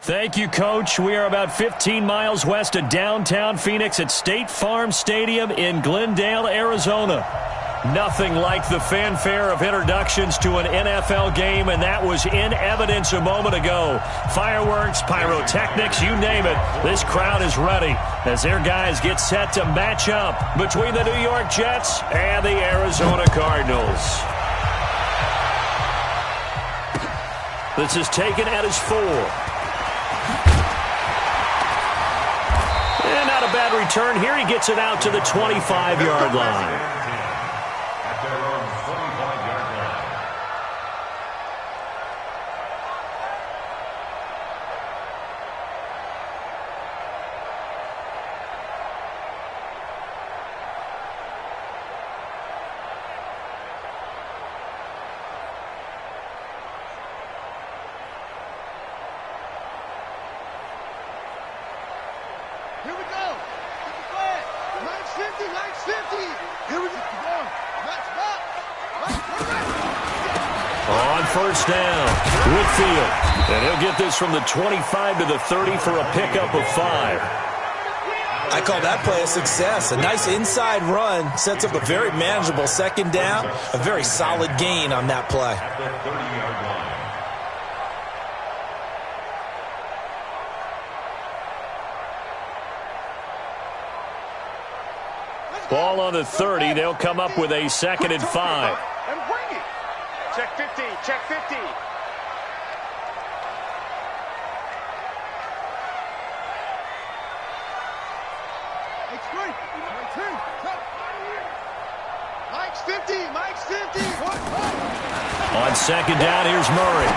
Thank you, Coach. We are about 15 miles west of downtown Phoenix at State Farm Stadium in Glendale, Arizona. Nothing like the fanfare of introductions to an NFL game, and that was in evidence a moment ago. Fireworks, pyrotechnics, you name it. This crowd is ready as their guys get set to match up between the New York Jets and the Arizona Cardinals. This is taken at his 4. And not a bad return here. He gets it out to the 25-yard line. Here we go. Get the flag. 950. Here we go. On first down, Whitfield. And he'll get this from the 25 to the 30 for a pickup of 5. I call that play a success. A nice inside run sets up a very manageable second down. A very solid gain on that play. Ball on the 30. They'll come up with a 2nd and 5. And bring it. Check 50. Check 50. It's great. Mike's 50. Mike's 50. On second down, here's Murray.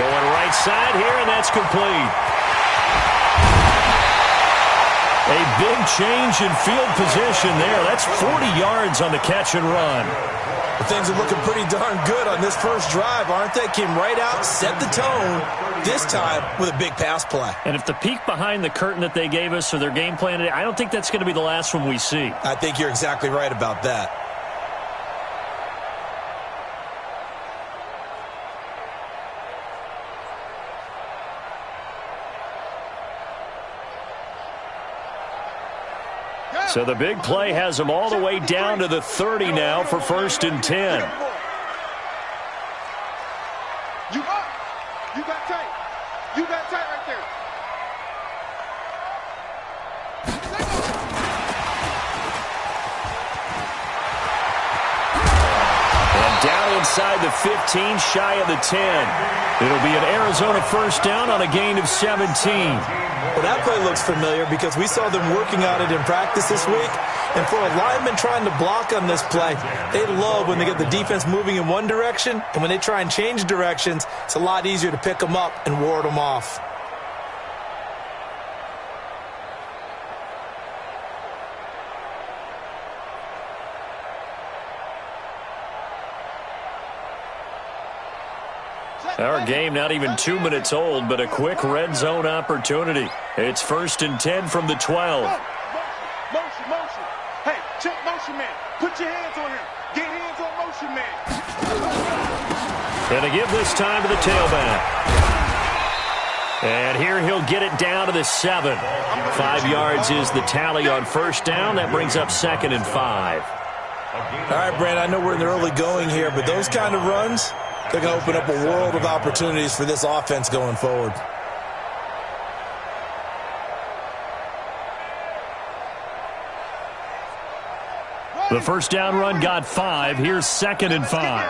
Going right side here, and that's complete. A big change in field position there. That's 40 yards on the catch and run. Well, things are looking pretty darn good on this first drive, aren't they? Came right out, set the tone, this time with a big pass play. And if the peek behind the curtain that they gave us or their game plan today, I don't think that's going to be the last one we see. I think you're exactly right about that. So the big play has them all the way down to the 30 now for 1st and 10. You up. You got tight. You got tight right there. And down inside the 15, shy of the 10. It'll be an Arizona first down on a gain of 17. Well, that play looks familiar because we saw them working on it in practice this week. And for a lineman trying to block on this play, they love when they get the defense moving in one direction. And when they try and change directions, it's a lot easier to pick them up and ward them off. Our game not even 2 minutes old, but a quick red zone opportunity. It's 1st and 10 from the 12. Motion. Hey, check motion man. Put your hands on him. Get hands on motion man. Going to give this time to the tailback. And here he'll get it down to the 7. 5 yards is the tally on first down. That brings up 2nd and 5. All right, Brand, I know we're in the early going here, but those kind of runs, they're going to open up a world of opportunities for this offense going forward. The first down run got 5. Here's 2nd and 5.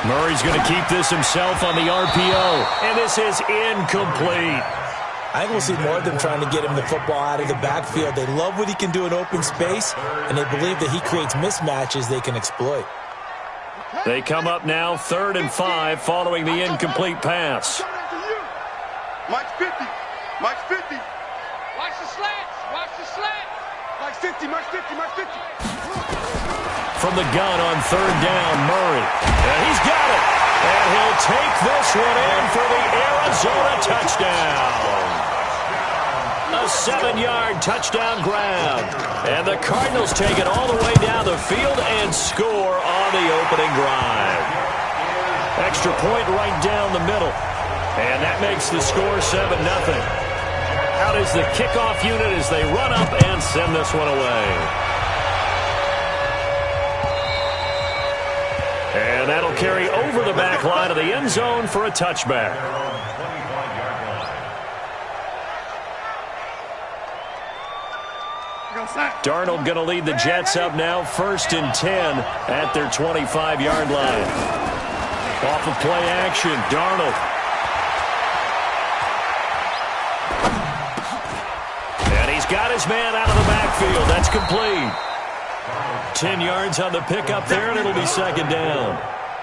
Murray's going to keep this himself on the RPO. And this is incomplete. I think we'll see more of them trying to get him the football out of the backfield. They love what he can do in open space, and they believe that he creates mismatches they can exploit. They come up now 3rd and 5 following the incomplete pass. Mike's 50. Mike's 50. Watch the slants. Watch the slant. Mike's 50. Mike's 50. Mike's 50. From the gun on 3rd down, Murray. And he's got it. And he'll take this one in for the Arizona touchdown. A 7-yard touchdown grab. And the Cardinals take it all the way down the field and score on the opening drive. Extra point right down the middle. And that makes the score 7-0. Out is the kickoff unit as they run up and send this one away. And that'll carry over the back line of the end zone for a touchback. Darnold going to lead the Jets up now, 1st and 10 at their 25-yard line. Off of play action, Darnold. And he's got his man out of the backfield. That's complete. 10 yards on the pickup there, and it'll be 2nd down.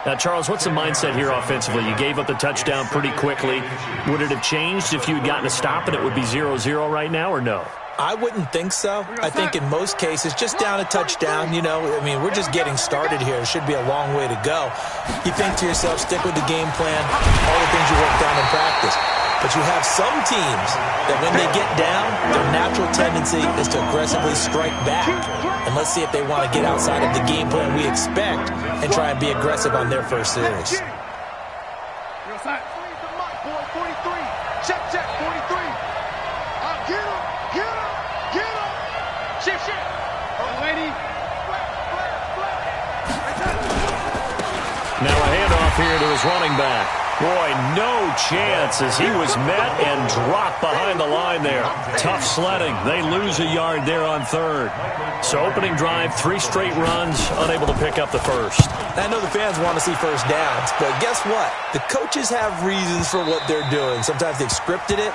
Now, Charles, what's the mindset here offensively? You gave up the touchdown pretty quickly. Would it have changed if you had gotten a stop and it would be 0-0 right now, or no? I wouldn't think so. I think in most cases, just down a touchdown, you know, I mean, we're just getting started here. It should be a long way to go. You think to yourself, stick with the game plan, all the things you worked on in practice. But you have some teams that when they get down, their natural tendency is to aggressively strike back. And let's see if they want to get outside of the game plan we expect and try and be aggressive on their first series. Check, check, 43. Get him, get him, get him. Shift, shift. Oh, lady. Now a handoff here to his running back. Boy, no chance as he was met and dropped behind the line there. Tough sledding. They lose a yard there on 3rd. So opening drive, 3 straight runs, unable to pick up the first. I know the fans want to see first downs, but guess what? The coaches have reasons for what they're doing. Sometimes they've scripted it,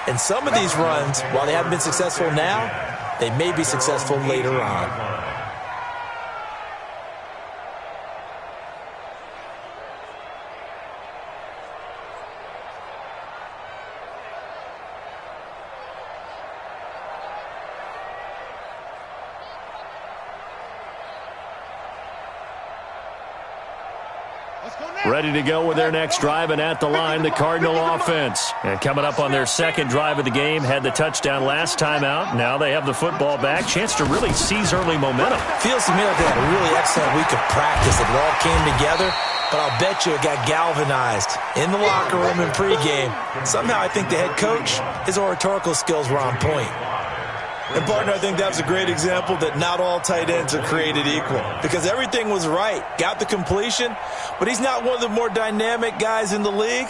and some of these runs, while they haven't been successful now, they may be successful later on. Ready to go with their next drive, and at the line, the Cardinal offense. And coming up on their 2nd drive of the game, had the touchdown last time out. Now they have the football back. Chance to really seize early momentum. Feels to me like they had a really excellent week of practice. It all came together, but I'll bet you it got galvanized in the locker room in pregame. Somehow I think the head coach, his oratorical skills were on point. And, partner, I think that was a great example that not all tight ends are created equal. Because everything was right. Got the completion, but he's not one of the more dynamic guys in the league.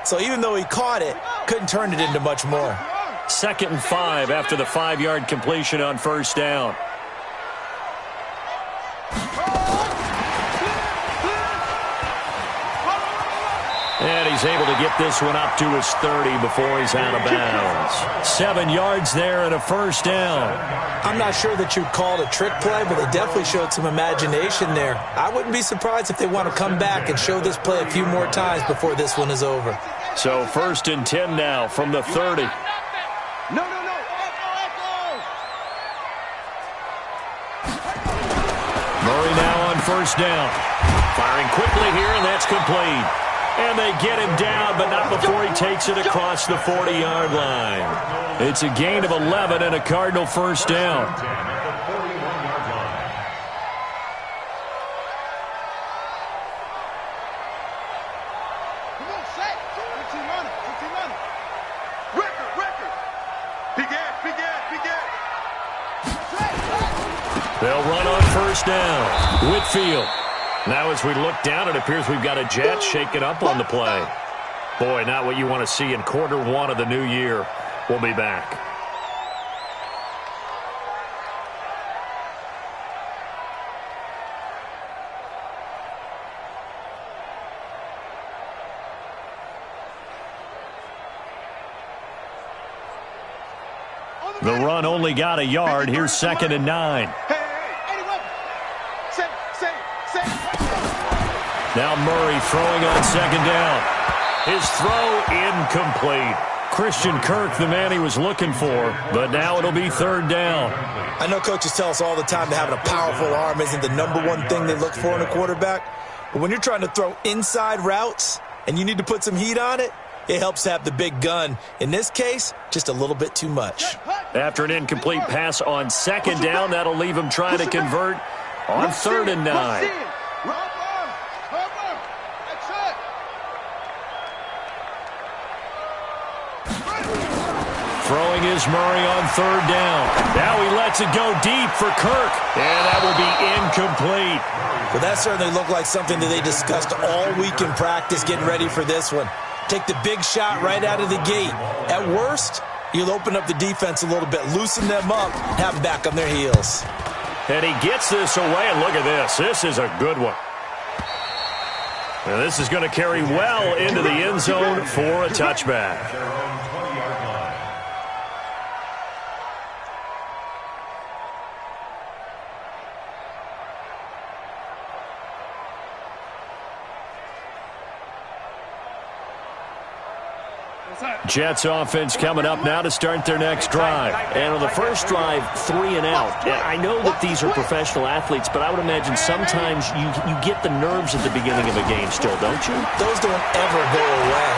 So even though he caught it, couldn't turn it into much more. 2nd and 5 after the 5-yard completion on 1st down. And he's able to get this one up to his 30 before he's out of bounds. 7 yards there and a 1st down. I'm not sure that you'd call it a trick play, but they definitely showed some imagination there. I wouldn't be surprised if they want to come back and show this play a few more times before this one is over. So 1st and 10 now from the 30. No. Murray now on 1st down. Firing quickly here, and that's complete. And they get him down, but not before he takes it across the 40-yard line. It's a gain of 11 and a Cardinal 1st down. They'll run on 1st down. Whitfield. Now as we look down, it appears we've got a Jet shaking up on the play. Boy, not what you want to see in quarter 1 of the new year. We'll be back. The run only got a yard. Here's 2nd and 9. Now Murray throwing on 2nd down. His throw incomplete. Christian Kirk, the man he was looking for, but now it'll be 3rd down. I know coaches tell us all the time that having a powerful arm isn't the #1 thing they look for in a quarterback. But when you're trying to throw inside routes and you need to put some heat on it, it helps to have the big gun. In this case, just a little bit too much. After an incomplete pass on second down, that'll leave him trying to convert on 3rd and 9. Throwing is Murray on 3rd down. Now he lets it go deep for Kirk, and that will be incomplete. Well, that certainly looked like something that they discussed all week in practice getting ready for this one. Take the big shot right out of the gate. At worst, you'll open up the defense a little bit, loosen them up, have them back on their heels. And he gets this away, and look at this. This is a good one. And this is going to carry well into the end zone for a touchback. Jets offense coming up now to start their next drive. And on the first drive, 3 and out. And I know that these are professional athletes, but I would imagine sometimes you get the nerves at the beginning of a game still, don't you? Those don't ever go away.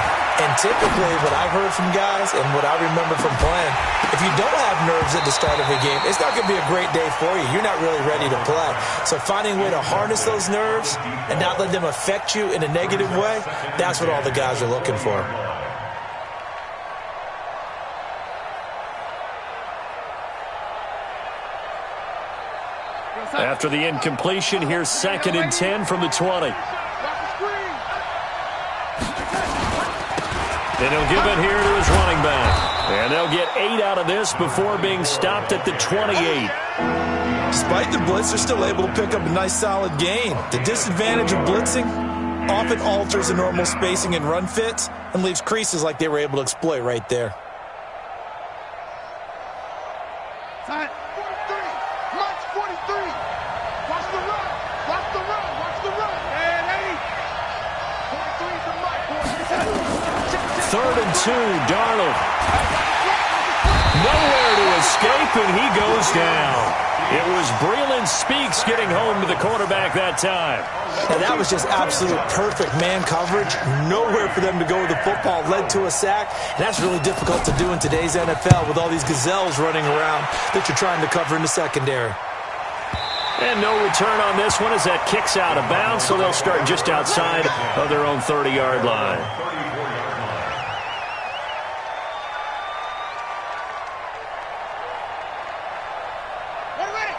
And typically what I've heard from guys and what I remember from playing, if you don't have nerves at the start of a game, it's not going to be a great day for you. You're not really ready to play. So finding a way to harness those nerves and not let them affect you in a negative way, that's what all the guys are looking for. After the incompletion, here's 2nd and 10 from the 20. And he'll give it here to his running back. And they'll get 8 out of this before being stopped at the 28. Despite the blitz, they're still able to pick up a nice solid gain. The disadvantage of blitzing often alters the normal spacing and run fits and leaves creases like they were able to exploit right there. Third and 2, Darnold. Nowhere to escape, and he goes down. It was Breeland Speaks getting home to the quarterback that time. And that was just absolute perfect man coverage. Nowhere for them to go with the football. Led to a sack. And that's really difficult to do in today's NFL with all these gazelles running around that you're trying to cover in the secondary. And no return on this one as that kicks out of bounds, so they'll start just outside of their own 30-yard line.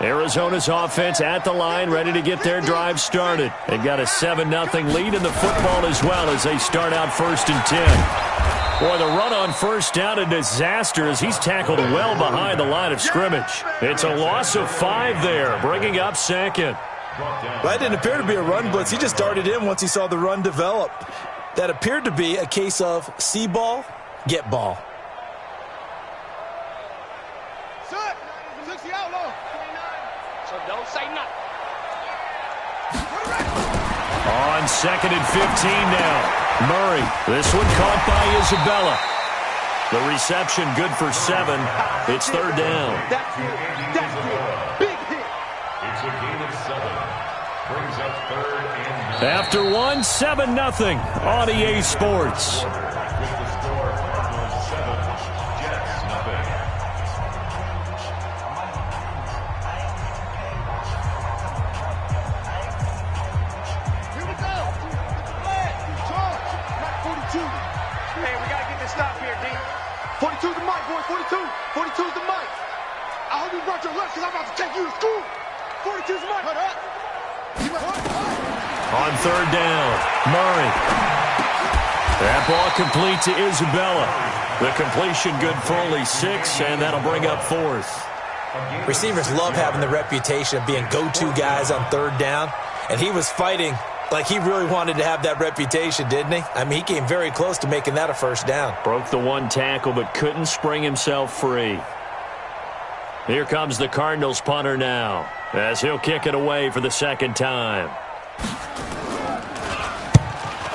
Arizona's offense at the line, ready to get their drive started. They've got a 7-0 lead in the football as well as they start out 1st and 10. Boy, the run on first down, a disaster as he's tackled well behind the line of scrimmage. It's a loss of 5 there, bringing up 2nd. Well, that didn't appear to be a run blitz. He just darted in once he saw the run develop. That appeared to be a case of see ball, get ball. Don't say nothing. On 2nd and 15 now. Murray. This one caught by Isabella. The reception good for 7. It's 3rd down. That's good. Big hit. It's a gain of 7. Brings up 3rd and 9. After 1, 7-0 on EA Sports. With the score, Cardinals 7, Jets nothing. Here we go. Charge. Not 42. Man, we got to get this stop here, D. 42's the mic, boy. 42. 42's the mic. I hope you brought your lunch because I'm about to take you to school. 42's the mic. Hold up. On 3rd down, Murray. That ball complete to Isabella. The completion good for only 6, and that'll bring up 4th. Receivers love having the reputation of being go-to guys on 3rd down, and he was fighting like he really wanted to have that reputation, didn't he? I mean, he came very close to making that a 1st down. Broke the 1 tackle, but couldn't spring himself free. Here comes the Cardinals punter now, as he'll kick it away for the 2nd time.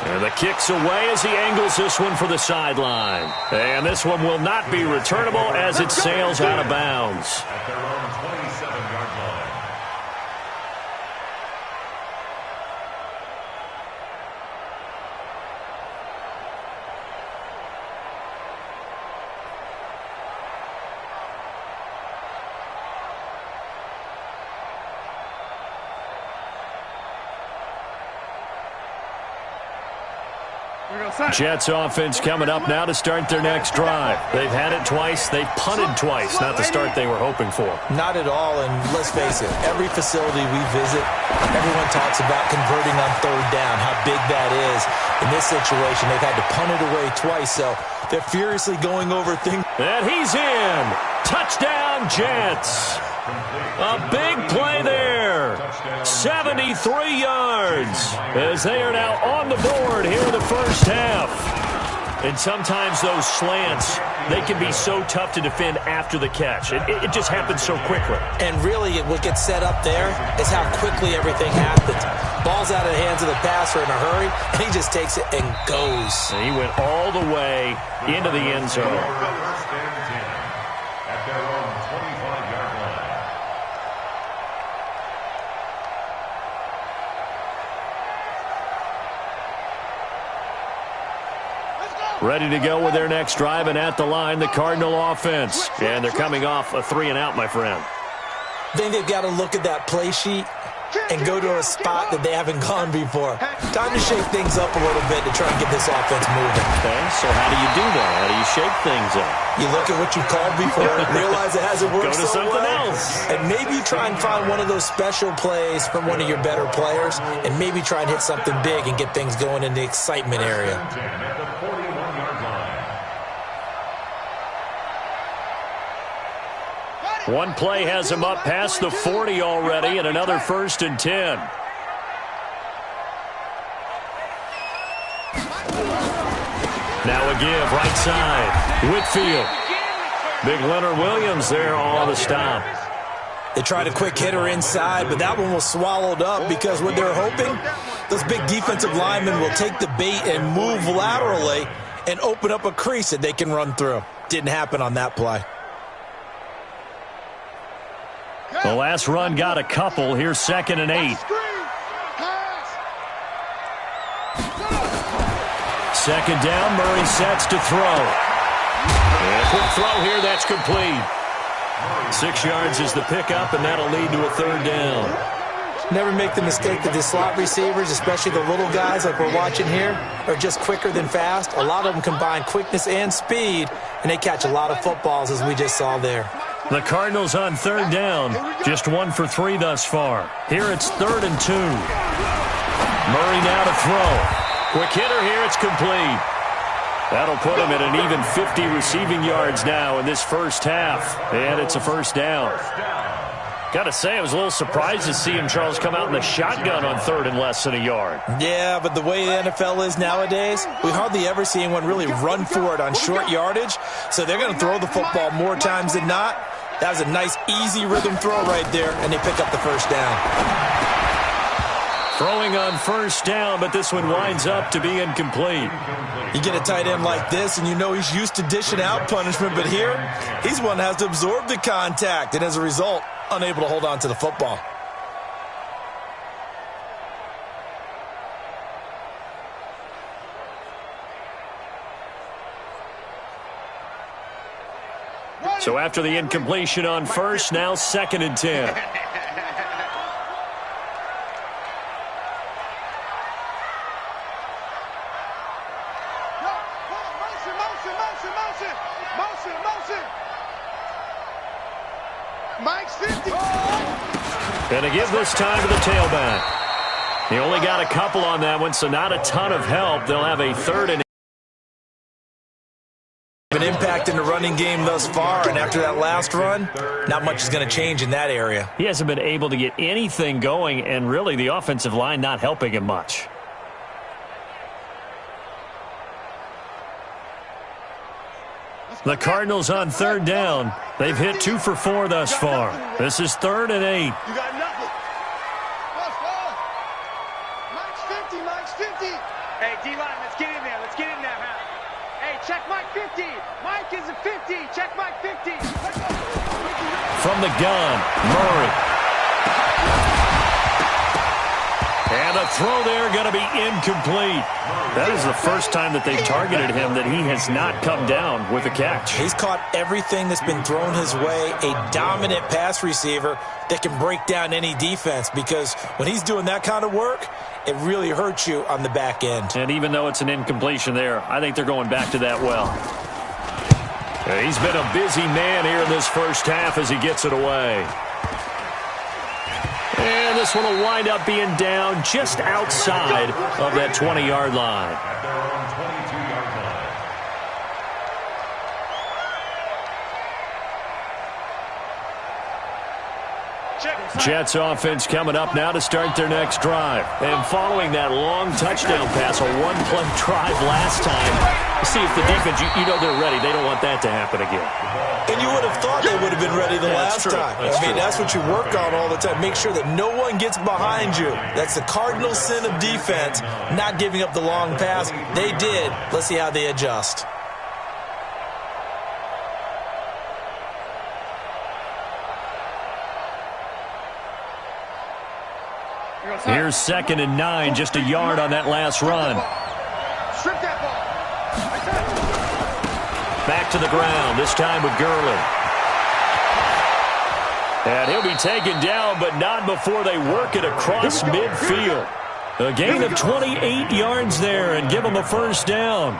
And the kick's away as he angles this one for the sideline. And this one will not be returnable as it sails out of bounds. At their own 27-yard line. Jets offense coming up now to start their next drive. They've had it twice. They've punted twice. Not the start they were hoping for. Not at all, and let's face it, every facility we visit, everyone talks about converting on third down, how big that is. In this situation, they've had to punt it away twice, so they're furiously going over things. And he's in. Touchdown, Jets. A big play there. 73 yards as they are now on the board here in the first half. And sometimes those slants, they can be so tough to defend after the catch. It just happens so quickly. And really, what gets set up there is how quickly everything happens. Ball's out of the hands of the passer in a hurry, and he just takes it and goes. And he went all the way into the end zone. At their own 25-yard line. Ready to go with their next drive, and at the line, the Cardinal offense. And they're coming off a 3-and-out, my friend. I think they've got to look at that play sheet and go to a spot that they haven't gone before. Time to shake things up a little bit to try and get this offense moving. Okay, so how do you do that? How do you shake things up? You look at what you called before, realize it hasn't worked Go to something else. and maybe try and find one of those special plays from one of your better players, and maybe try and hit something big and get things going in the excitement area. At the 41-yard line. One play has him up past the 40 already, and another 1st and 10. Now a give, right side. Whitfield. Big Leonard Williams there on the stop. They tried a quick hitter inside, but that one was swallowed up because what they're hoping, those big defensive linemen will take the bait and move laterally and open up a crease that they can run through. Didn't happen on that play. The last run got a couple. Here's 2nd and 8. Second down, Murray sets to throw. And a quick throw here, that's complete. 6 yards is the pickup, and that'll lead to a 3rd down. Never make the mistake that the slot receivers, especially the little guys like we're watching here, are just quicker than fast. A lot of them combine quickness and speed, and they catch a lot of footballs, as we just saw there. The Cardinals on 3rd down, just 1 for 3 thus far. Here it's 3rd and 2. Murray now to throw. Quick hitter here, it's complete. That'll put him at an even 50 receiving yards now in this first half. And it's a 1st down. Got to say, I was a little surprised to see him, Charles, come out in the shotgun on 3rd and less than a yard. Yeah, but the way the NFL is nowadays, we hardly ever see anyone really run for it on short yardage. So they're going to throw the football more times than not. That was a nice, easy rhythm throw right there, and they pick up the 1st down. Throwing on 1st down, but this one winds up to be incomplete. You get a tight end like this, and you know he's used to dishing out punishment, but here, he's one that has to absorb the contact, and as a result, unable to hold on to the football. So after the incompletion on 1st, now 2nd and 10. Gonna give this time to the tailback. He only got a couple on that one, so not a ton of help. They'll have a 3rd and 8. An impact in the running game thus far, and after that last run, not much is going to change in that area. He hasn't been able to get anything going, and really the offensive line not helping him much. The Cardinals on 3rd down. They've hit 2 for 4 thus far. This is 3rd and 8. You got nothing. Mike's 50, Mike's 50. Hey, D-line, let's get in there. Let's get in there, man. Hey, check Mike 50. Mike is a 50. Check Mike 50. From the gun, Murray. And a throw there going to be incomplete. That is the first time that they've targeted him that he has not come down with a catch. He's caught everything that's been thrown his way, a dominant pass receiver that can break down any defense, because when he's doing that kind of work, it really hurts you on the back end. And even though it's an incompletion there, I think they're going back to that well. He's been a busy man here in this first half as he gets it away. And this one will wind up being down just outside of that 20-yard line. At their own 22-yard line. Jets offense coming up now to start their next drive. And following that long touchdown pass, a one-play drive last time, see if the defense, you know they're ready. They don't want that to happen again. And you would have thought they would have been ready the last time. That's what you work on all the time. Make sure that no one gets behind you. That's the cardinal sin of defense, not giving up the long pass. They did. Let's see how they adjust. Here's 2nd and 9, just a yard on that last run. Strip that ball. Back to the ground, this time with Gurley. And he'll be taken down, but not before they work it across midfield. A gain of 28 yards there and give him a first down.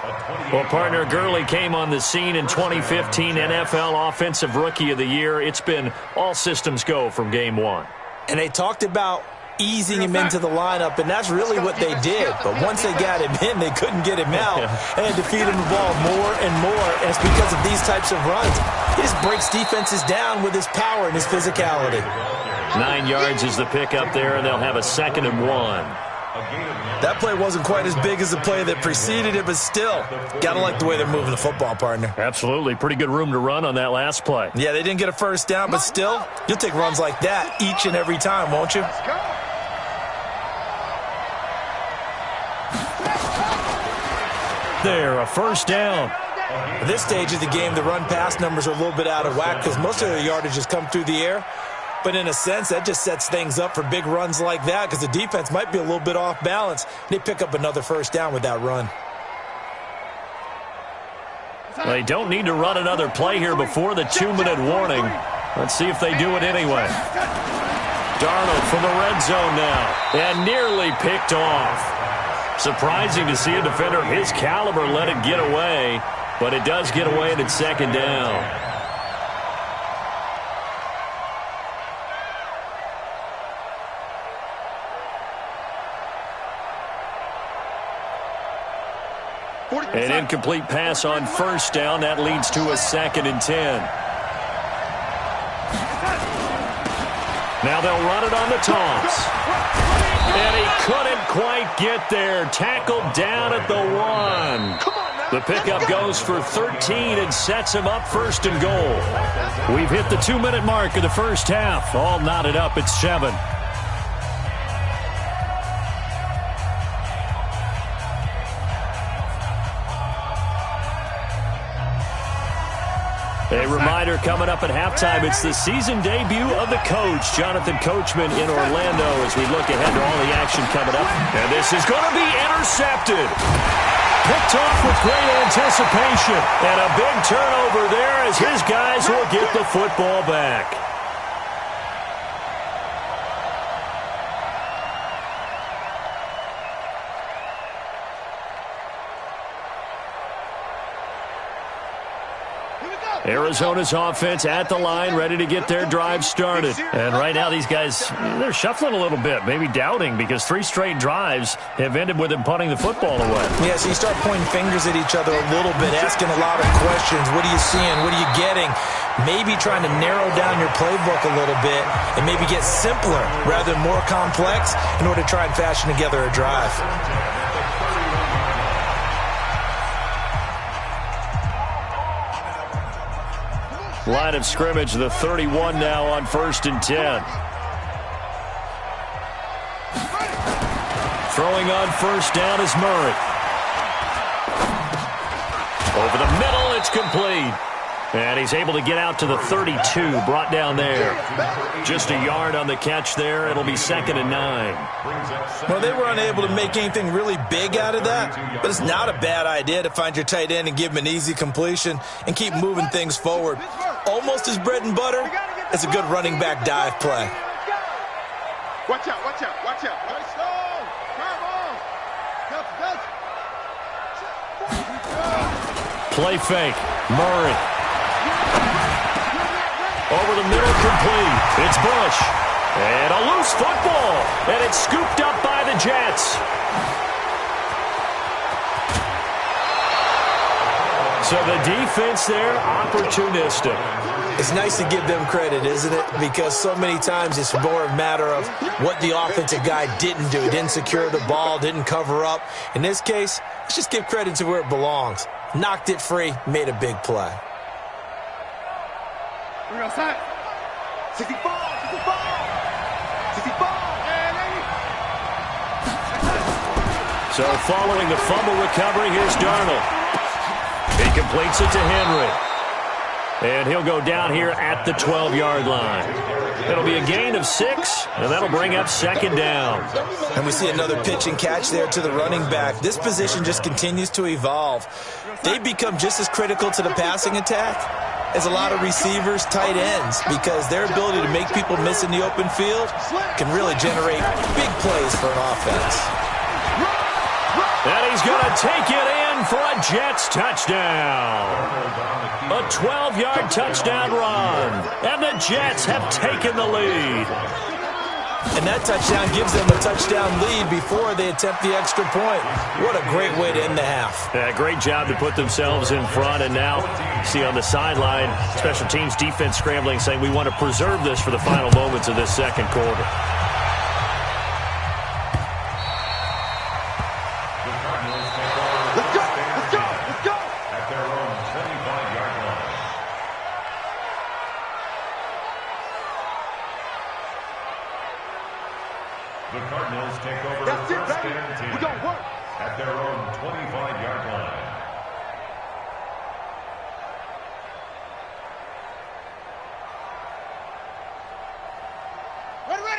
Well, partner, Gurley came on the scene in 2015 NFL Offensive Rookie of the Year. It's been all systems go from game one. And they talked about easing him into the lineup, and that's really what they did. But once they got him in, they couldn't get him out, and they defeated him the ball more and more, and it's because of these types of runs. He just breaks defenses down with his power and his physicality. 9 yards is the pickup there, and they'll have a 2nd and 1. That play wasn't quite as big as the play that preceded it, but still, gotta like the way they're moving the football, partner. Absolutely. Pretty good room to run on that last play. Yeah, they didn't get a first down, but still, you'll take runs like that each and every time, won't you? There, a first down. At this stage of the game, the run-pass numbers are a little bit out of whack because most of their yardage has come through the air. But in a sense, that just sets things up for big runs like that because the defense might be a little bit off balance. They pick up another first down with that run. They don't need to run another play here before the 2-minute warning. Let's see if they do it anyway. Darnold from the red zone now, and nearly picked off. Surprising to see a defender of his caliber let it get away, but it does get away and it's 2nd down. An incomplete pass on first down. That leads to a 2nd and 10. Now they'll run it on the toss. And he couldn't quite get there. Tackled down at the 1. The pickup goes for 13 and sets him up 1st and goal. We've hit the 2-minute mark of the first half. All knotted up at 7. A reminder coming up at halftime, it's the season debut of the coach, Jonathan Coachman, in Orlando as we look ahead to all the action coming up. And this is going to be intercepted. Picked off with great anticipation. And a big turnover there as his guys will get the football back. Arizona's offense at the line, ready to get their drive started. And right now, these guys, they're shuffling a little bit, maybe doubting, because 3 straight drives have ended with them punting the football away. Yeah, so you start pointing fingers at each other a little bit, asking a lot of questions. What are you seeing? What are you getting? Maybe trying to narrow down your playbook a little bit and maybe get simpler rather than more complex in order to try and fashion together a drive. Line of scrimmage, the 31 now on 1st and 10. Throwing on first down is Murray. Over the middle, it's complete. And he's able to get out to the 32, brought down there. Just a yard on the catch there. It'll be 2nd and 9. Well, they were unable to make anything really big out of that, but it's not a bad idea to find your tight end and give him an easy completion and keep moving things forward. Almost as bread and butter as a good running back dive play. Watch out, watch out, watch out. Play fake. Murray. Over the middle, complete. It's Bush. And a loose football. And it's scooped up by the Jets. So the defense there, opportunistic. It's nice to give them credit, isn't it? Because so many times it's more a matter of what the offensive guy didn't do. Didn't secure the ball, didn't cover up. In this case, let's just give credit to where it belongs. Knocked it free, made a big play. We're outside. 65, 65, 65. So following the fumble recovery, here's Darnold. He completes it to Henry. And he'll go down here at the 12-yard line. It'll be a gain of 6, and that'll bring up second down. And we see another pitch and catch there to the running back. This position just continues to evolve. They've become just as critical to the passing attack as a lot of receivers, tight ends, because their ability to make people miss in the open field can really generate big plays for an offense. And he's going to take it in for a Jets touchdown. A 12-yard touchdown run. And the Jets have taken the lead. And that touchdown gives them a touchdown lead before they attempt the extra point. What a great way to end the half. Yeah, great job to put themselves in front. And now, see on the sideline, special teams defense scrambling, saying we want to preserve this for the final moments of this second quarter. The Cardinals take over That's it, first baby. and 10 We're gonna work at their own 25-yard line.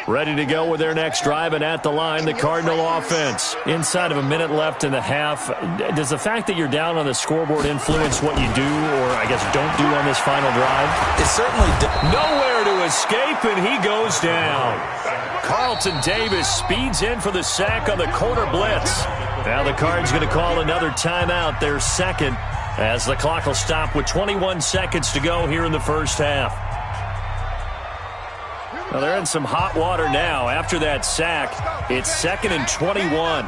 Ready to go with their next drive, and at the line, the Cardinal offense. Inside of a minute left in the half, does the fact that you're down on the scoreboard influence what you do, or I guess don't do on this final drive? It certainly does. Nowhere to escape, and he goes down. Carlton Davis speeds in for the sack on the corner blitz. Now the Cards going to call another timeout, their second, as the clock will stop with 21 seconds to go here in the first half. Well, they're in some hot water now. After that sack, it's 2nd and 21.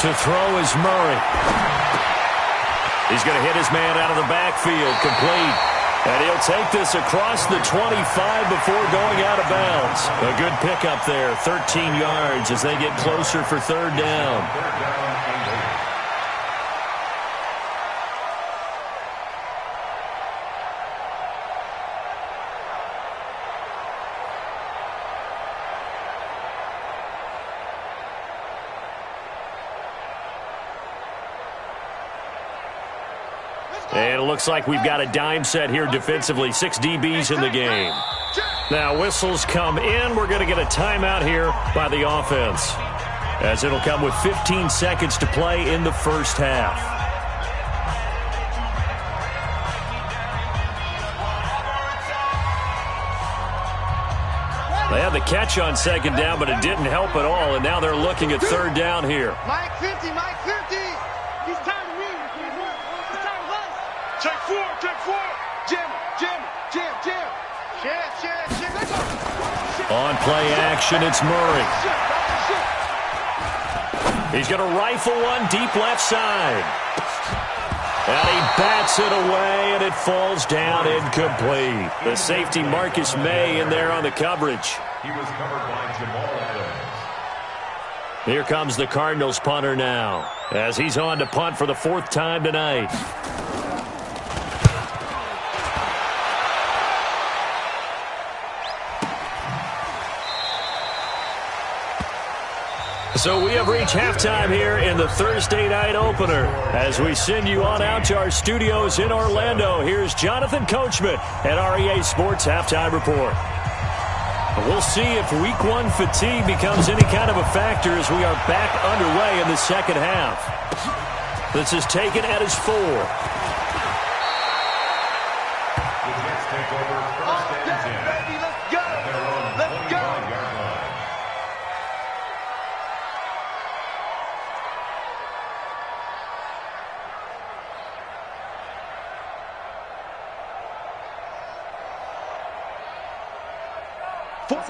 To throw is Murray. He's going to hit his man out of the backfield, complete. And he'll take this across the 25 before going out of bounds. A good pickup there, 13 yards as they get closer for third down. And it looks like we've got a dime set here defensively. 6 DBs in the game. Now whistles come in. We're going to get a timeout here by the offense, as it'll come with 15 seconds to play in the first half. They had the catch on second down, but it didn't help at all, and now they're looking at third down here. Mike 50, Mike 50. He's tired of me. He's tired of us. Take 4, take 4. Jam, jam, jam, jam. Let's go. On play action, it's Murray. He's going to rifle one deep left side. And he bats it away, and it falls down incomplete. The safety, Marcus May, in there on the coverage. He was covered by Jamal Adams. Here comes the Cardinals punter now, as he's on to punt for the 4th time tonight. So we have reached halftime here in the Thursday night opener. As we send you on out to our studios in Orlando, here's Jonathan Coachman at REA Sports Halftime Report. We'll see if Week 1 fatigue becomes any kind of a factor as we are back underway in the second half. This is taken at his 4. The Jets take over first and 10. Baby, let's go. At their own Let's go. 25-yard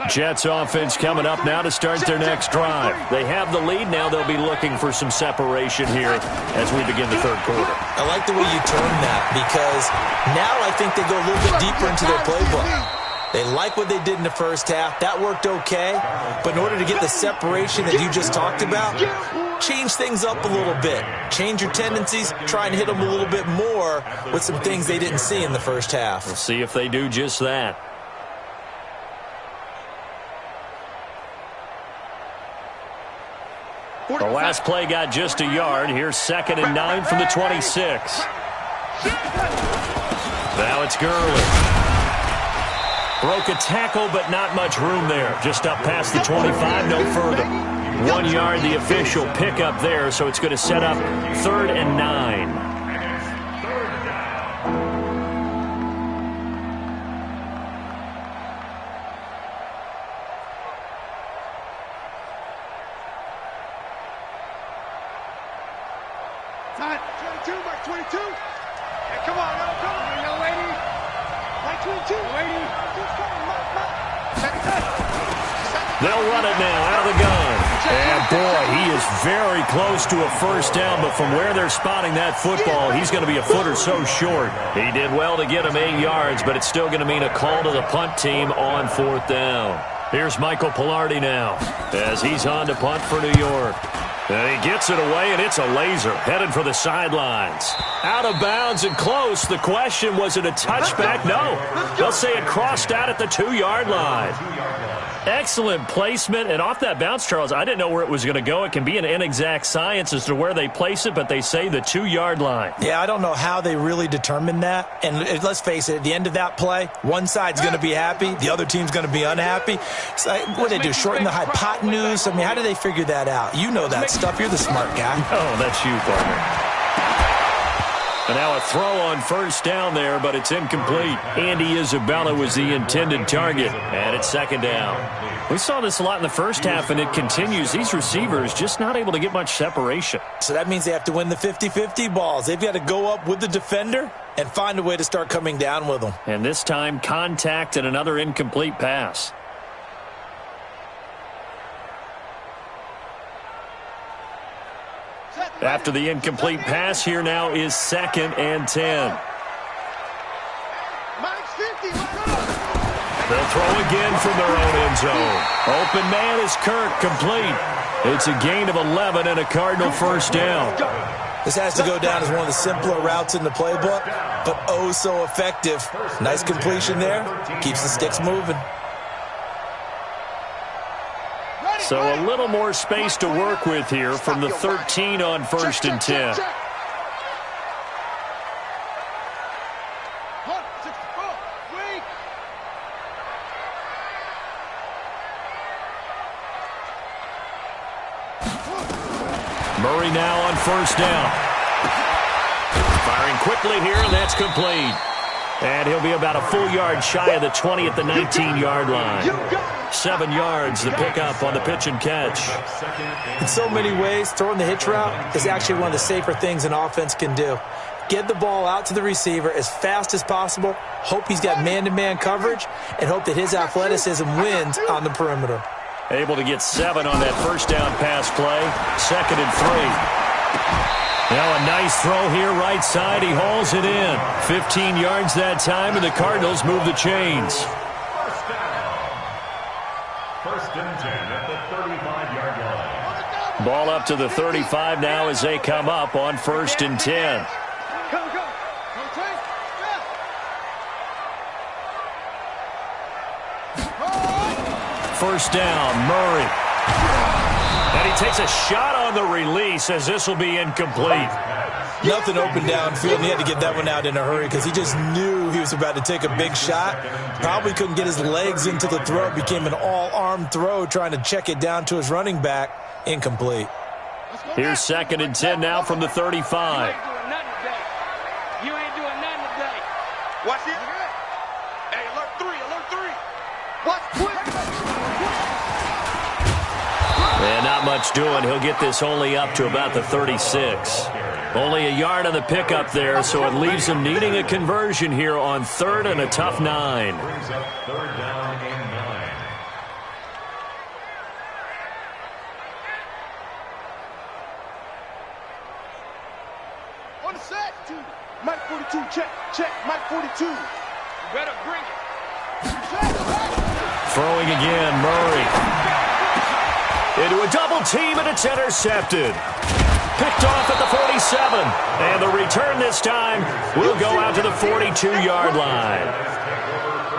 Jets offense coming up now to start their next drive. They have the lead. Now they'll be looking for some separation here as we begin the third quarter. I like the way you term that, because now I think they go a little bit deeper into their playbook. They like what they did in the first half. That worked okay. But in order to get the separation that you just talked about, change things up a little bit. Change your tendencies. Try and hit them a little bit more with some things they didn't see in the first half. We'll see if they do just that. The last play got just a yard. Here's 2nd and 9 from the 26. Now it's Gurley. Broke a tackle, but not much room there. Just up past the 25, no further. 1 yard, the official pickup there, so it's going to set up 3rd and 9. Time. 22, Mike 22. Hey, come on, no, come on, young lady. Mike 22. Lady. They'll run it now out of the gun. And, boy, he is very close to a first down, but from where they're spotting that football, he's going to be a foot or so short. He did well to get him 8 yards, but it's still going to mean a call to the punt team on 4th down. Here's Michael Pilardi now as he's on to punt for New York. And he gets it away, and it's a laser headed for the sidelines. Out of bounds and close. The question, was it a touchback? No. They'll say it crossed out at the 2-yard line. Excellent placement, and off that bounce, Charles, I didn't know where it was going to go. It can be an inexact science as to where they place it, but they say the 2-yard line. Yeah, I don't know how they really determined that. And let's face it, at the end of that play, one side's going to be happy, the other team's going to be unhappy. So, what did they do, shorten the hypotenuse? I mean, how did they figure that out? You know that stuff. You're the smart guy. Oh, that's you, partner. And now a throw on first down there, but it's incomplete. Andy Isabella was the intended target, and it's 2nd down. We saw this a lot in the first half, and it continues. These receivers just not able to get much separation. So that means they have to win the 50-50 balls. They've got to go up with the defender and find a way to start coming down with them. And this time, contact and another incomplete pass. After the incomplete pass, here now is 2nd and 10. They'll throw again from their own end zone. Open man is Kirk, complete. It's a gain of 11 and a Cardinal first down. This has to go down as one of the simpler routes in the playbook, but oh so effective. Nice completion there. Keeps the sticks moving. So a little more space to work with here from the 13 on 1st and 10. Murray now on 1st down. Firing quickly here, and that's complete. And he'll be about a full yard shy of the 20 at the 19-yard line. 7 yards, the pickup on the pitch and catch. In so many ways, throwing the hitch route is actually one of the safer things an offense can do. Get the ball out to the receiver as fast as possible, hope he's got man-to-man coverage, and hope that his athleticism wins on the perimeter. Able to get 7 on that first down pass play. 2nd and 3. Now a nice throw here, right side. He hauls it in. 15 yards that time, and the Cardinals move the chains. First and 10 at the 35-yard line. Ball up to the 35 now as they come up on 1st and 10. First down, Murray. And he takes a shot on the release as this will be incomplete. Nothing open downfield, and he had to get that one out in a hurry because he just knew he was about to take a big shot. Probably couldn't get his legs into the throw. It became an all-arm throw trying to check it down to his running back. Incomplete. Here's 2nd and 10 now from the 35. You ain't doing nothing today. Watch this. Hey, alert 3, alert 3. Watch quick. And not much doing. He'll get this only up to about the 36. Only a yard on the pickup there, so it leaves him needing a conversion here on 3rd and a tough 9. Brings up 3rd down and 9. Mike 42, check, check, Mike 42. You better bring it. Throwing again, Murray. Into a double team, and it's intercepted. Picked off at the 47. And the return this time will go out to the 42-yard line.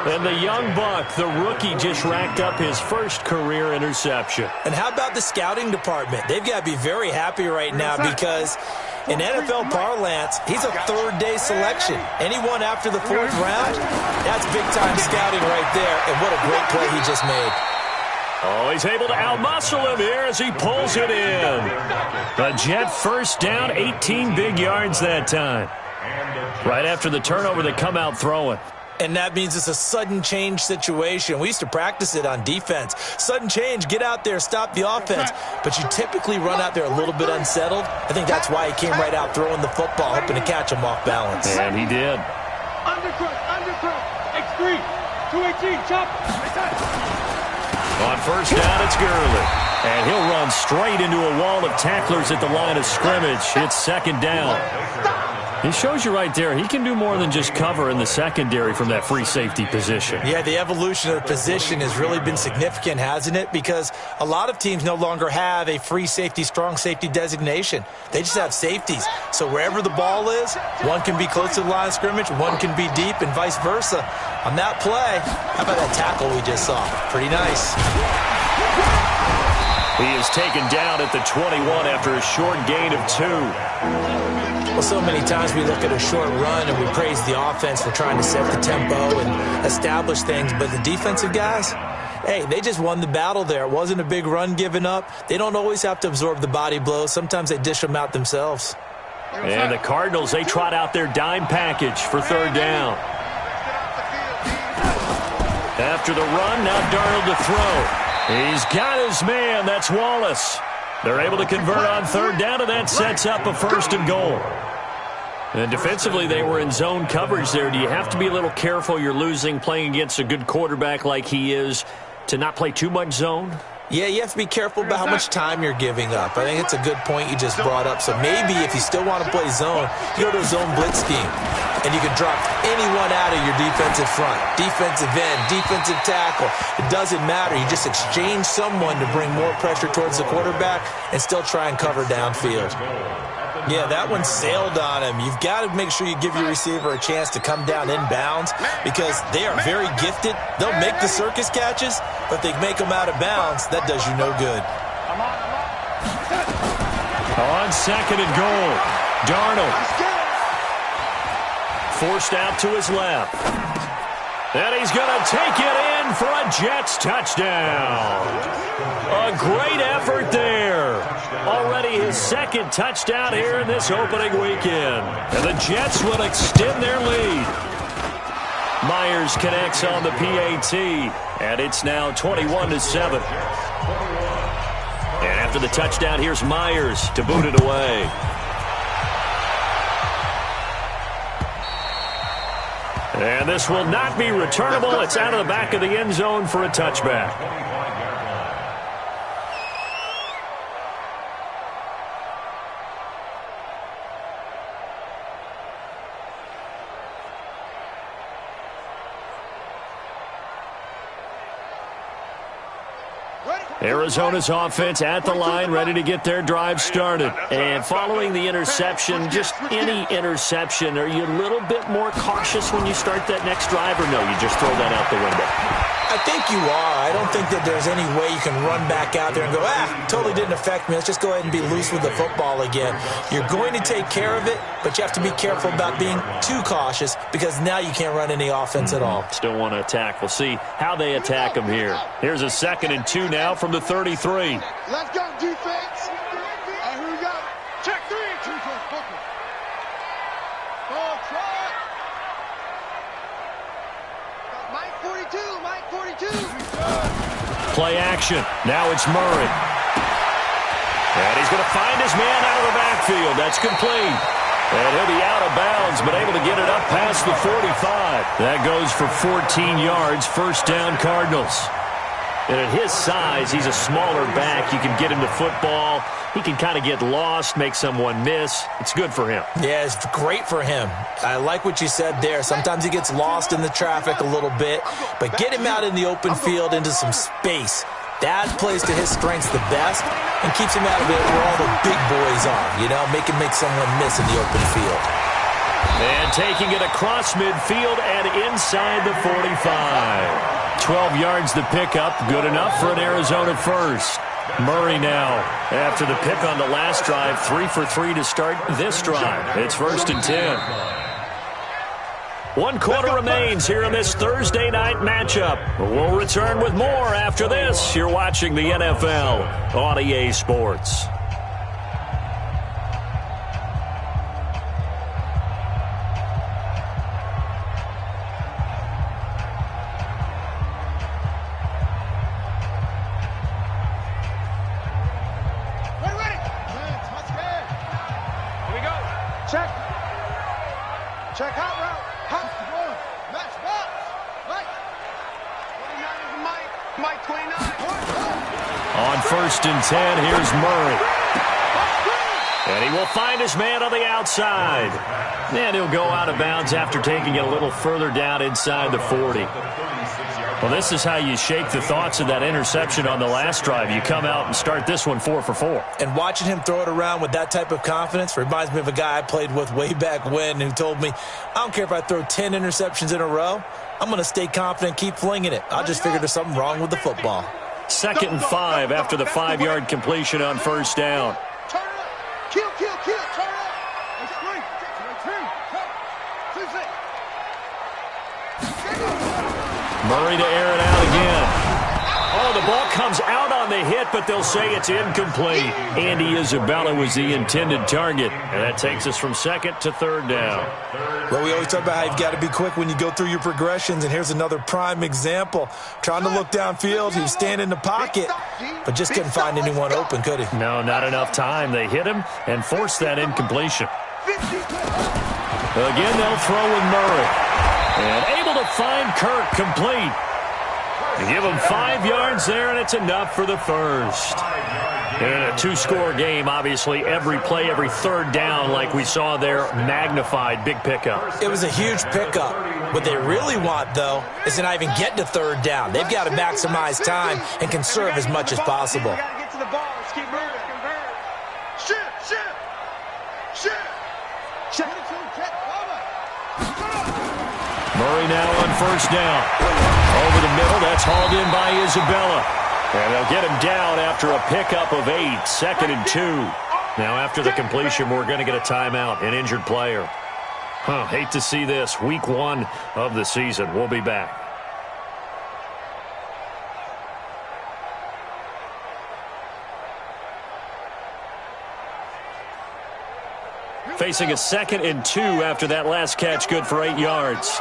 And the young buck, the rookie, just racked up his first career interception. And how about the scouting department? They've got to be very happy right now because in NFL parlance, he's a third-day selection. Anyone after the fourth round, that's big-time scouting right there. And what a great play he just made. Oh, he's able to outmuscle him here as he pulls it in. A Jet first down, 18 big yards that time. Right after the turnover, they come out throwing. And that means it's a sudden change situation. We used to practice it on defense. Sudden change, get out there, stop the offense. But you typically run out there a little bit unsettled. I think that's why he came right out throwing the football, hoping to catch him off balance. And he did. Undercrook, X3, 218, chop. On first down, it's Gurley. And he'll run straight into a wall of tacklers at the line of scrimmage. It's second down. It shows you right there, he can do more than just cover in the secondary from that free safety position. Yeah, the evolution of the position has really been significant, hasn't it? Because a lot of teams no longer have a free safety, strong safety designation. They just have safeties. So wherever the ball is, one can be close to the line of scrimmage, one can be deep, and vice versa. On that play, how about that tackle we just saw? Pretty nice. He is taken down at the 21 after a short gain of 2. Well, so many times we look at a short run and we praise the offense for trying to set the tempo and establish things, but the defensive guys, hey, they just won the battle there. It wasn't a big run given up. They don't always have to absorb the body blows. Sometimes they dish them out themselves. And the Cardinals, they trot out their dime package for third down. After the run, now Darnold to throw. He's got his man. That's Wallace. They're able to convert on third down, and that sets up a first and goal. And defensively, they were in zone coverage there. Do you have to be a little careful? You're losing playing against a good quarterback like he is to not play too much zone? Yeah, you have to be careful about how much time you're giving up. I think it's a good point you just brought up. So maybe if you still want to play zone, you go to a zone blitz scheme. And you can drop anyone out of your defensive front, defensive end, defensive tackle. It doesn't matter. You just exchange someone to bring more pressure towards the quarterback and still try and cover downfield. Yeah, that one sailed on him. You've got to make sure you give your receiver a chance to come down inbounds because they are very gifted. They'll make the circus catches, but they make them out of bounds. That does you no good. On second and goal, Darnold. Forced out to his left. And he's going to take it in for a Jets touchdown. A great effort there. Already his second touchdown here in this opening weekend. And the Jets will extend their lead. Myers connects on the PAT. And it's now 21-7. And after the touchdown, here's Myers to boot it away. And this will not be returnable. It's out of the back of the end zone for a touchback. Arizona's offense at the line, ready to get their drive started. And following the interception, just any interception, are you a little bit more cautious when you start that next drive, or no, you just throw that out the window? I think you are. I don't think that there's any way you can run back out there and go, totally didn't affect me. Let's just go ahead and be loose with the football again. You're going to take care of it, but you have to be careful about being too cautious because now you can't run any offense at all. Still want to attack. We'll see how they attack him here. Here's a 2nd and 2 now from the 33. Let's go, defense. Here we go. Check 3. Ball try. Mike 42, Mike 42. Play action. Now it's Murray. And he's going to find his man out of the backfield. That's complete. And he'll be out of bounds, but able to get it up past the 45. That goes for 14 yards. First down, Cardinals. And at his size, he's a smaller back. You can get him to football. He can kind of get lost, make someone miss. It's good for him. Yeah, it's great for him. I like what you said there. Sometimes he gets lost in the traffic a little bit, but get him out in the open field into some space. That plays to his strengths the best and keeps him out of it where all the big boys are, you know, make someone miss in the open field. And taking it across midfield and inside the 45. 12 yards the pickup, good enough for an Arizona first. Murray now, after the pick on the last drive, 3 for 3 to start this drive. It's 1st and 10. 1 quarter remains here in this Thursday night matchup. We'll return with more after this. You're watching the NFL on EA Sports. Check hot route. Hot one. Match box. Right. 29 is Mike. Mike 29. On 1st and 10, here's Murray. And he will find his man on the outside. And he'll go out of bounds after taking it a little further down inside the 40. Well, this is how you shake the thoughts of that interception on the last drive. You come out and start this one 4 for 4. And watching him throw it around with that type of confidence reminds me of a guy I played with way back when who told me, I don't care if I throw 10 interceptions in a row, I'm going to stay confident, keep flinging it. I just figured there's something wrong with the football. 2nd and 5 after the 5-yard completion on 1st down. Turn it up. Kill. Turn it up. Murray to air it out again. Oh, the ball comes out on the hit, but they'll say it's incomplete. Andy Isabella was the intended target, and that takes us from 2nd to 3rd down. Well, we always talk about how you've got to be quick when you go through your progressions, and here's another prime example. Trying to look downfield, he was standing in the pocket, but just couldn't find anyone open, could he? No, not enough time. They hit him and forced that incompletion. Again, they'll throw with Murray. And able to find Kirk complete. They give him 5 yards there, and it's enough for the first. In a 2-score game, obviously, every play, every 3rd down, like we saw there, magnified, big pickup. It was a huge pickup. What they really want, though, is to not even get to 3rd down. They've got to maximize time and conserve as much as possible. We got to get to the ball. Let's keep moving. Shift. Murray now on 1st down. Over the middle, that's hauled in by Isabella. And they'll get him down after a pickup of 8, 2nd and 2. Now after the completion, we're going to get a timeout, an injured player. Hate to see this. Week 1 of the season. We'll be back. Facing a 2nd and 2 after that last catch, good for 8 yards.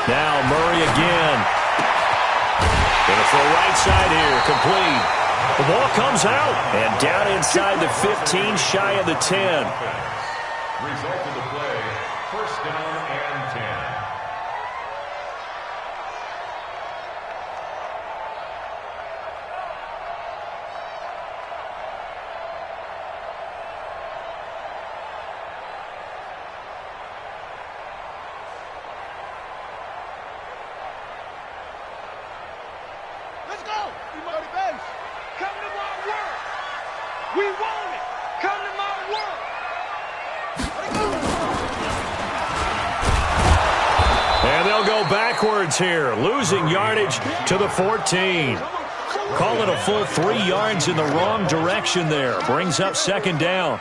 Now Murray again. Gonna throw right side here, complete. The ball comes out and down inside the 15, shy of the 10. Result of the play, 1st down and 10. Let's go. Base. Come to my work. We want it. Come to my work. And they'll go backwards here, losing yardage to the 14. Call it a full 3 yards in the wrong direction there. Brings up 2nd down.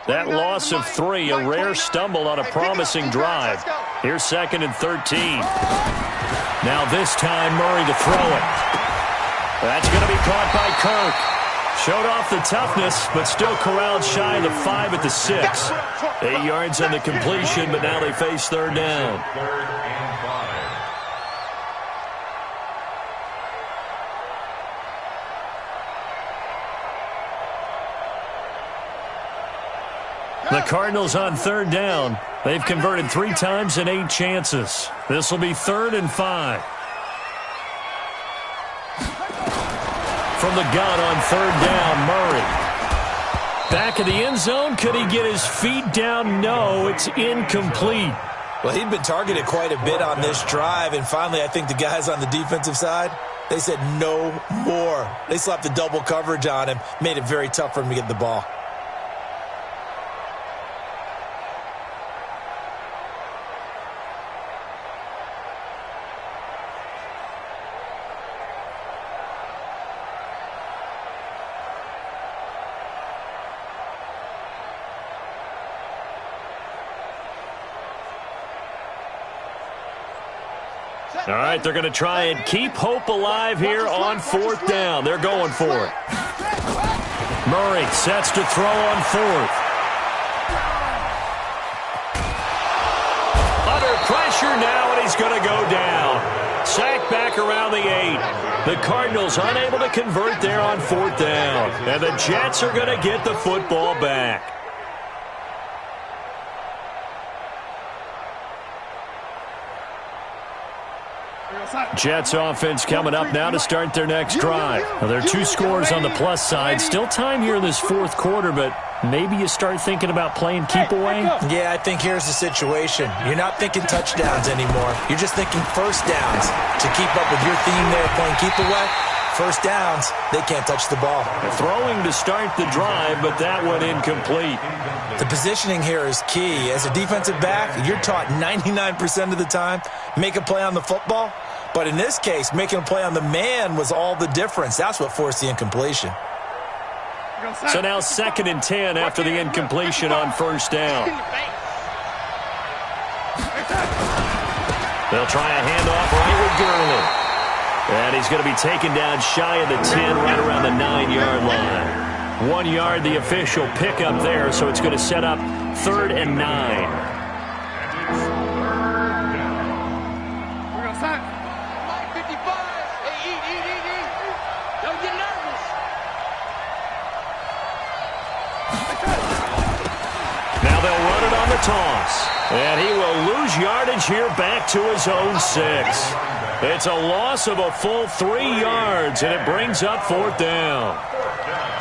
That loss of 3, a rare stumble on a promising drive. Here's 2nd and 13. Now this time Murray to throw it. That's going to be caught by Kirk. Showed off the toughness, but still corralled shy of the 5 at the 6. 8 yards on the completion, but now they face 3rd down. 3rd and 5. The Cardinals on third down. They've converted 3 times in 8 chances. This will be 3rd and 5. From the gun on third down, Murray. Back of the end zone. Could he get his feet down? No, it's incomplete. Well, he'd been targeted quite a bit on this drive, and finally I think the guys on the defensive side, they said no more. They slapped the double coverage on him, made it very tough for him to get the ball. All right, they're going to try and keep hope alive here on 4th down. They're going for it. Murray sets to throw on 4th. Under pressure now, and he's going to go down. Sacked back around the 8. The Cardinals unable to convert there on 4th down. And the Jets are going to get the football back. Jets offense coming up now to start their next drive. Well, there are 2 scores on the plus side. Still time here in this 4th quarter, but maybe you start thinking about playing keep away? Yeah, I think here's the situation. You're not thinking touchdowns anymore. You're just thinking first downs. To keep up with your theme there, playing keep away, first downs, they can't touch the ball. Throwing to start the drive, but that one incomplete. The positioning here is key. As a defensive back, you're taught 99% of the time, make a play on the football. But in this case, making a play on the man was all the difference. That's what forced the incompletion. So now 2nd and 10 after the incompletion on 1st down. They'll try a handoff right with Gurley. And he's going to be taken down shy of the 10, right around the 9-yard line. 1 yard, the official pickup there, so it's going to set up 3rd and 9. Toss. And he will lose yardage here back to his own 6. It's a loss of a full 3 yards, and it brings up 4th down.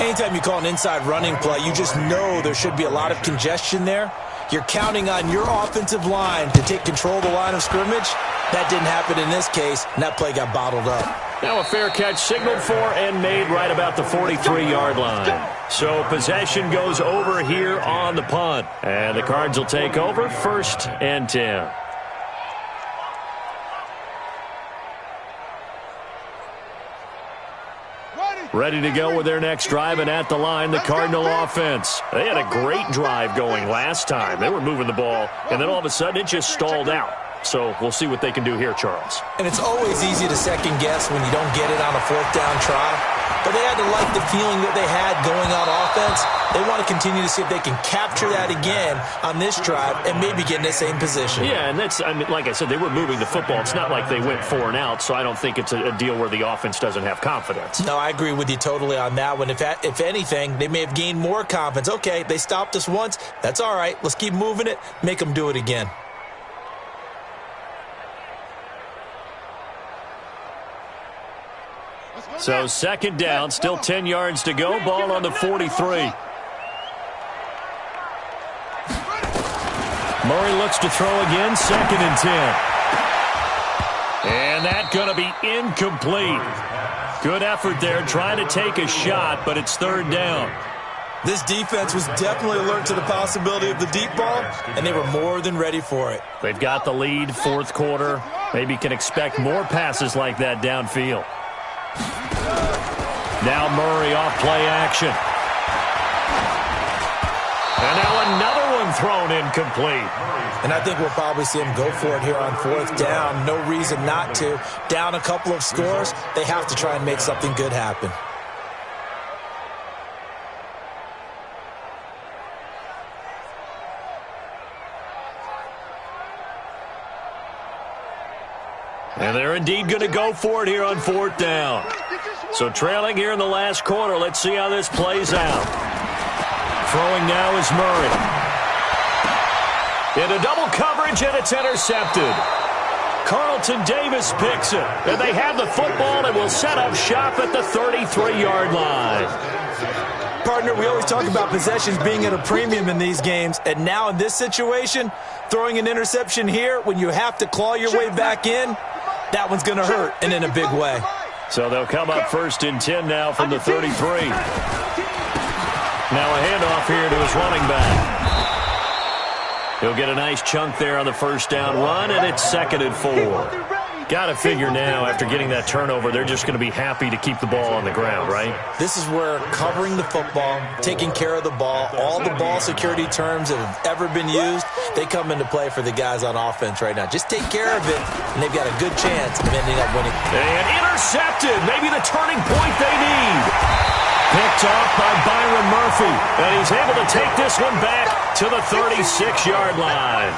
Anytime you call an inside running play, you just know there should be a lot of congestion there. You're counting on your offensive line to take control of the line of scrimmage. That didn't happen in this case, and that play got bottled up. Now a fair catch signaled for and made right about the 43-yard line. So possession goes over here on the punt. And the Cards will take over 1st and 10. Ready to go with their next drive, and at the line, the Cardinal offense. They had a great drive going last time. They were moving the ball, and then all of a sudden it just stalled out. So we'll see what they can do here, Charles. And it's always easy to second guess when you don't get it on a 4th down try. But they had to like the feeling that they had going on offense. They want to continue to see if they can capture that again on this drive and maybe get in the same position. Yeah, and that's, I mean, like I said, they were moving the football. It's not like they went 4 and out, so I don't think it's a deal where the offense doesn't have confidence. No, I agree with you totally on that one. If anything, they may have gained more confidence. Okay, they stopped us once. That's all right. Let's keep moving it. Make them do it again. So 2nd down, still 10 yards to go. Ball on the 43. Murray looks to throw again, 2nd and 10. And that's going to be incomplete. Good effort there, trying to take a shot, but it's 3rd down. This defense was definitely alert to the possibility of the deep ball, and they were more than ready for it. They've got the lead, 4th quarter. Maybe can expect more passes like that downfield. Now Murray off play action. And now another one thrown incomplete. And I think we'll probably see him go for it here on 4th down. No reason not to. Down a couple of scores, they have to try and make something good happen. And they're indeed going to go for it here on 4th down. So trailing here in the last quarter, let's see how this plays out. Throwing now is Murray. Into double coverage, and it's intercepted. Carlton Davis picks it. And they have the football and will set up shop at the 33-yard line. Partner, we always talk about possessions being at a premium in these games, and now in this situation, throwing an interception here when you have to claw your way back in, that one's going to hurt, and in a big way. So they'll come up 1st and 10 now from the 33. Now a handoff here to his running back. He'll get a nice chunk there on the first down run, and it's 2nd and 4. Got to figure now, after getting that turnover, they're just going to be happy to keep the ball on the ground, right? This is where covering the football, taking care of the ball, all the ball security terms that have ever been used, they come into play for the guys on offense right now. Just take care of it, and they've got a good chance of ending up winning. And intercepted, maybe the turning point they need. Picked off by Byron Murphy, and he's able to take this one back to the 36-yard line.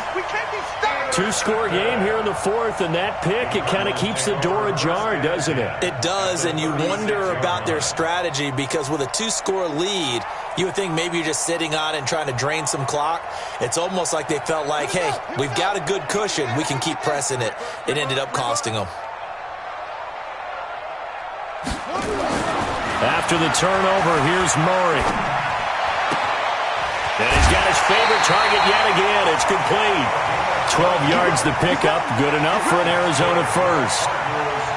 Two-score game here in the 4th, and that pick, it kind of keeps the door ajar, doesn't it? It does, and you wonder about their strategy because with a 2-score lead, you would think maybe you're just sitting on it and trying to drain some clock. It's almost like they felt like, hey, we've got a good cushion. We can keep pressing it. It ended up costing them. After the turnover, here's Murray. And he's got his favorite target yet again. It's complete. 12 yards to pick up. Good enough for an Arizona first.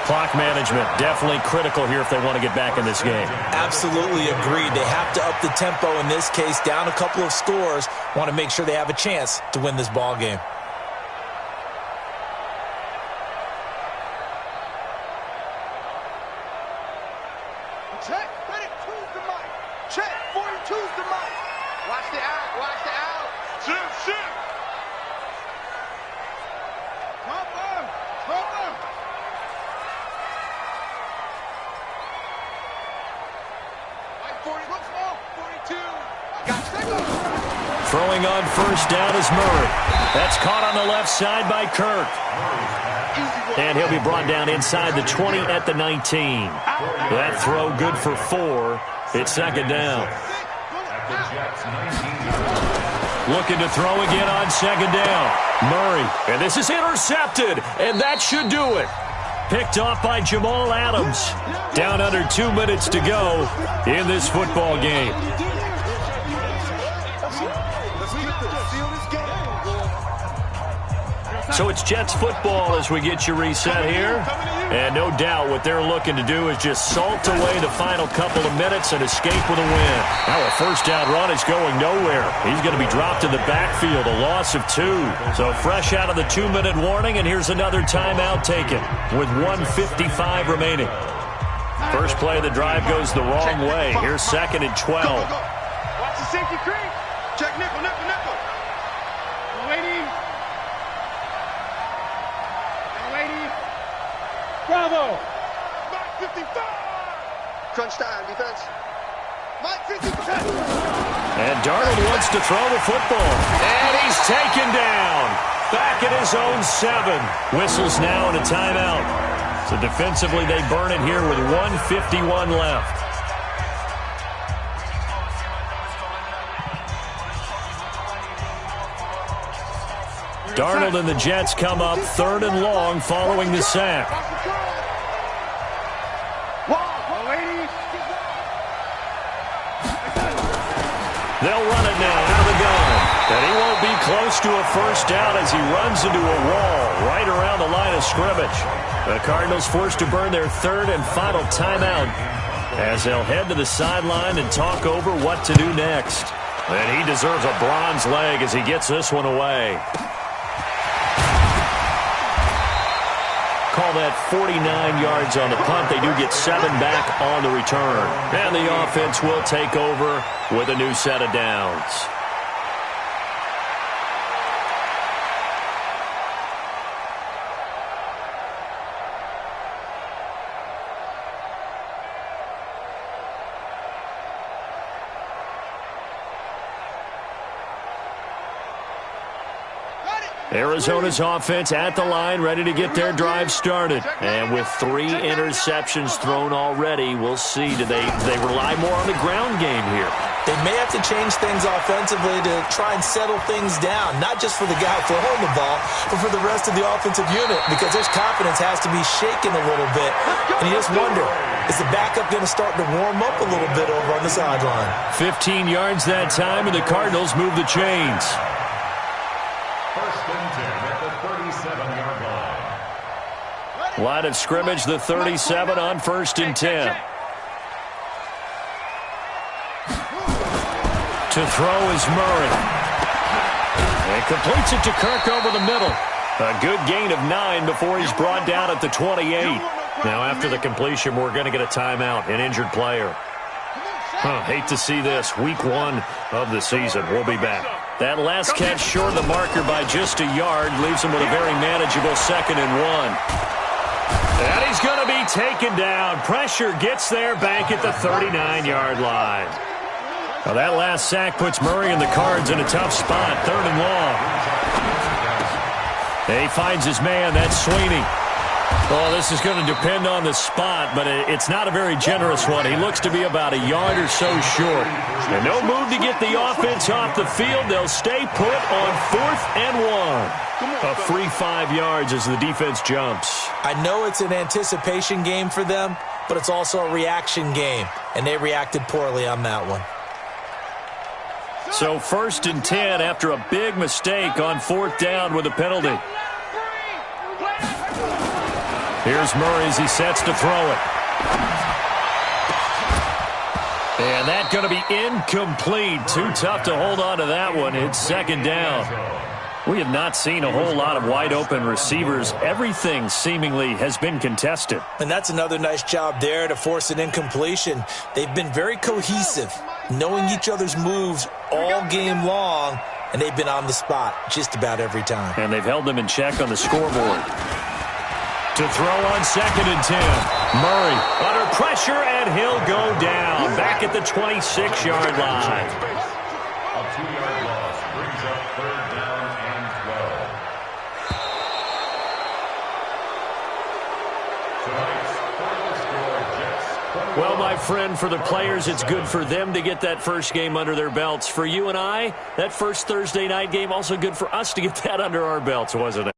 Clock management definitely critical here if they want to get back in this game. Absolutely agreed. They have to up the tempo in this case. Down a couple of scores. Want to make sure they have a chance to win this ball game. Check, 32's the mic. Check, 42's the mic. Watch the out, watch the out. Shift. Cover. Like 40, look small, 42. Got signal. Throwing on first down is Murray. That's caught on the left side by Kirk. And he'll be brought down inside the 20 at the 19. That throw good for 4. It's 2nd down. Looking to throw again on 2nd down. Murray. And this is intercepted. And that should do it. Picked off by Jamal Adams. Down under 2 minutes to go in this football game. So it's Jets football as we get you reset here. And no doubt what they're looking to do is just salt away the final couple of minutes and escape with a win. Now a first down run is going nowhere. He's going to be dropped in the backfield, a loss of 2. So fresh out of the 2-minute warning, and here's another timeout taken with 1:55 remaining. First play of the drive goes the wrong way. Here's 2nd and 12. Watch the safety creep. Check nickel. Lady. Bravo. Mike 55. Crunch time, defense. Mike 55. And Darnold wants to throw the football. And he's taken down. Back at his own 7. Whistles now and a timeout. So defensively they burn it here with 1:51 left. Darnold and the Jets come up 3rd and long following the sack. They'll run it now out of the gun. And he won't be close to a first down as he runs into a wall right around the line of scrimmage. The Cardinals forced to burn their 3rd and final timeout as they'll head to the sideline and talk over what to do next. And he deserves a bronze leg as he gets this one away. Call that 49 yards on the punt. They do get 7 back on the return. And the offense will take over with a new set of downs. Arizona's offense at the line, ready to get their drive started. And with 3 interceptions thrown already, we'll see. Do they rely more on the ground game here? They may have to change things offensively to try and settle things down, not just for the guy throwing the ball, but for the rest of the offensive unit, because his confidence has to be shaken a little bit. And you just wonder, is the backup going to start to warm up a little bit over on the sideline? 15 yards that time, and the Cardinals move the chains. First and 10 at the 37-yard line. Line of scrimmage, the 37 on first and 10. To throw is Murray. And completes it to Kirk over the middle. A good gain of 9 before he's brought down at the 28. Now after the completion, we're going to get a timeout, an injured player. Hate to see this. Week 1 of the season. We'll be back. That last catch short of the marker by just a yard leaves him with a very manageable 2nd and 1. And he's going to be taken down. Pressure gets there back at the 39-yard line. Now that last sack puts Murray and the Cards in a tough spot. 3rd and long. He finds his man. That's Sweeney. Oh, this is going to depend on the spot, but it's not a very generous one. He looks to be about a yard or so short. And no move to get the offense off the field. They'll stay put on 4th and 1. A free 5 yards as the defense jumps. I know it's an anticipation game for them, but it's also a reaction game, and they reacted poorly on that one. So 1st and 10 after a big mistake on 4th down with a penalty. Here's Murray as he sets to throw it. And that's going to be incomplete. Too tough to hold on to that one. It's 2nd down. We have not seen a whole lot of wide-open receivers. Everything seemingly has been contested. And that's another nice job there to force an incompletion. They've been very cohesive, knowing each other's moves all game long, and they've been on the spot just about every time. And they've held them in check on the scoreboard. To throw on 2nd and 10. Murray under pressure, and he'll go down back at the 26-yard line. A 2-yard loss brings up 3rd down and 12. Tonight's final score, Jets. Well, my friend, for the players, it's good for them to get that first game under their belts. For you and I, that first Thursday night game, also good for us to get that under our belts, wasn't it?